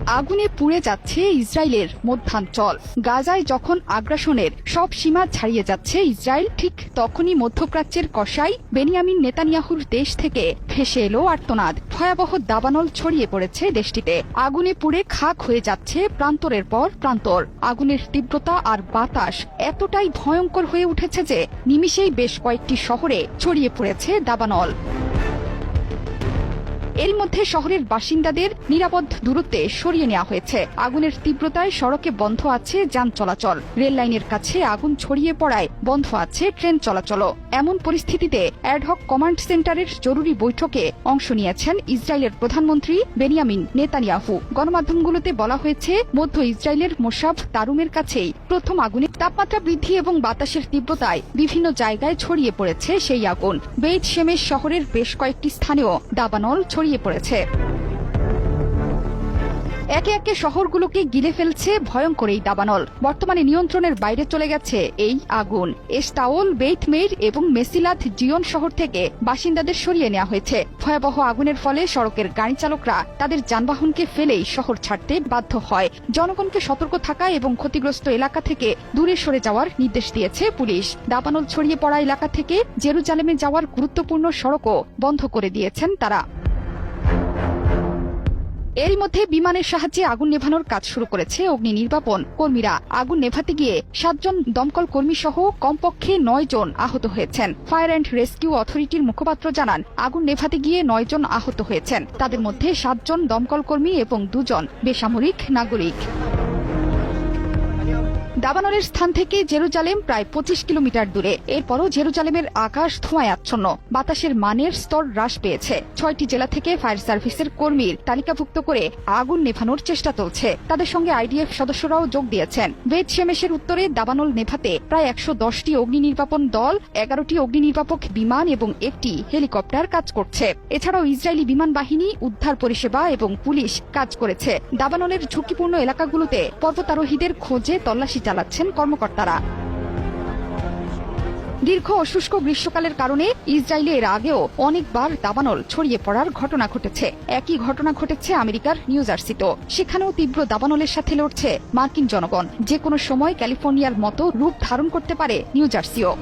আগুনে পুড়ে যাচ্ছে ইসরায়েলের মধ্যাঞ্চল। গাজায় যখন আগ্রাসনের সব সীমা ছাড়িয়ে যাচ্ছে ইসরায়েল, ঠিক তখনই মধ্যপ্রাচ্যের কসাই বেনিয়ামিন নেতানিয়াহুর দেশ থেকে ভেসে এলো আর্তনাদ। ভয়াবহ দাবানল ছড়িয়ে পড়েছে দেশটিতে। আগুনে পুড়ে খাক হয়ে যাচ্ছে প্রান্তরের পর প্রান্তর। আগুনের তীব্রতা আর বাতাস এতটাই ভয়ঙ্কর হয়ে উঠেছে যে নিমিষেই বেশ কয়েকটি শহরে ছড়িয়ে পড়েছে দাবানল। এর মধ্যে শহরের বাসিন্দাদের নিরাপদ দূরত্বে সরিয়ে নেওয়া হয়েছে। আগুনের তীব্রতায় সড়কে বন্ধ আছে যান চলাচল। রেল লাইনের কাছে আগুন ছড়িয়ে পড়ায় বন্ধ আছে ট্রেন চলাচলও। এমন পরিস্থিতিতে অ্যাডহক কমান্ড সেন্টারের জরুরি বৈঠকে অংশ নিয়েছেন ইসরায়েলের প্রধানমন্ত্রী বেনিয়ামিন নেতানিয়াহু। গণমাধ্যমগুলোতে বলা হয়েছে, মধ্য ইসরায়েলের মোসাফ তারুমের কাছেই প্রথম আগুনে তাপমাত্রা বৃদ্ধি এবং বাতাসের তীব্রতায় বিভিন্ন জায়গায় ছড়িয়ে পড়েছে সেই আগুন। বেইত শেমেশ শহরের বেশ কয়েকটি স্থানেও দাবানল ছড়িয়ে পড়েছে। একে একে শহরগুলোকে গিলে ফেলছে ভয়ঙ্কর এই দাবানল। বর্তমানে নিয়ন্ত্রণের বাইরে চলে গেছে এই আগুন। এস্তাওল, বেইত মেইর এবং মেসিলাত জিয়ন শহর থেকে বাসিন্দাদের সরিয়ে নেওয়া হয়েছে। ভয়াবহ আগুনের ফলে সড়কের গাড়ি চালকরা তাদের যানবাহনকে ফেলেই শহর ছাড়তে বাধ্য হয়। জনগণকে সতর্ক থাকা এবং ক্ষতিগ্রস্ত এলাকা থেকে দূরে সরে যাওয়ার নির্দেশ দিয়েছে পুলিশ। দাবানল ছড়িয়ে পড়া এলাকা থেকে জেরুজালেমে যাওয়ার গুরুত্বপূর্ণ সড়কও বন্ধ করে দিয়েছেন তারা। এরই মধ্যে বিমানের সাহায্যে আগুন নেভানোর কাজ শুরু করেছে অগ্নি নির্বাপন কর্মীরা। আগুন নেভাতে গিয়ে 7 জন দমকল কর্মী সহ কমপক্ষে 9 জন আহত হয়েছেন। ফায়ার অ্যান্ড রেস্কিউ অথরিটির মুখপাত্র জানান, আগুন নেভাতে গিয়ে 9 জন আহত হয়েছেন। তাদের মধ্যে 7 জন দমকল কর্মী এবং 2 জন বেসামরিক নাগরিক। দাবানলের স্থান থেকে জেরুজালেম প্রায় 25 কিলোমিটার দূরে। এরপরও জেরুজালেমের আকাশ ধোঁয়ায় আচ্ছন্ন। বাতাসের মানের স্তর হ্রাস পেয়েছে। 6টি জেলা থেকে ফায়ার সার্ভিসের কর্মীর তালিকাভুক্ত করে আগুন নেভানোর চেষ্টা চলছে। তাদের সঙ্গে আইডিএফ সদস্যরাও যোগ দিয়েছেন। বেইত শেমেশের উত্তরে দাবানল নেভাতে প্রায় 110টি অগ্নি নির্বাপন দল, 11টি অগ্নি নির্বাপক বিমান এবং 1টি হেলিকপ্টার কাজ করছে। এছাড়াও ইসরায়েলি বিমান বাহিনী, উদ্ধার পরিষেবা এবং পুলিশ কাজ করেছে। দাবানলের ঝুঁকিপূর্ণ এলাকাগুলোতে পর্বতারোহীদের খোঁজে তল্লাশি চালাচ্ছেন কর্মকর্তারা। দীর্ঘ অশুষ্ক গ্রীষ্মকালের কারণে ইসরায়েলে এর আগেও অনেকবার দাবানল ছড়িয়ে পড়ার ঘটনা ঘটেছে। একই ঘটনা ঘটেছে আমেরিকার নিউ জার্সিতেও। সেখানেও তীব্র দাবানলের সাথে লড়ছে মার্কিন জনগণ। যে কোনো সময় ক্যালিফোর্নিয়ার মতো রূপ ধারণ করতে পারে নিউ জার্সিও।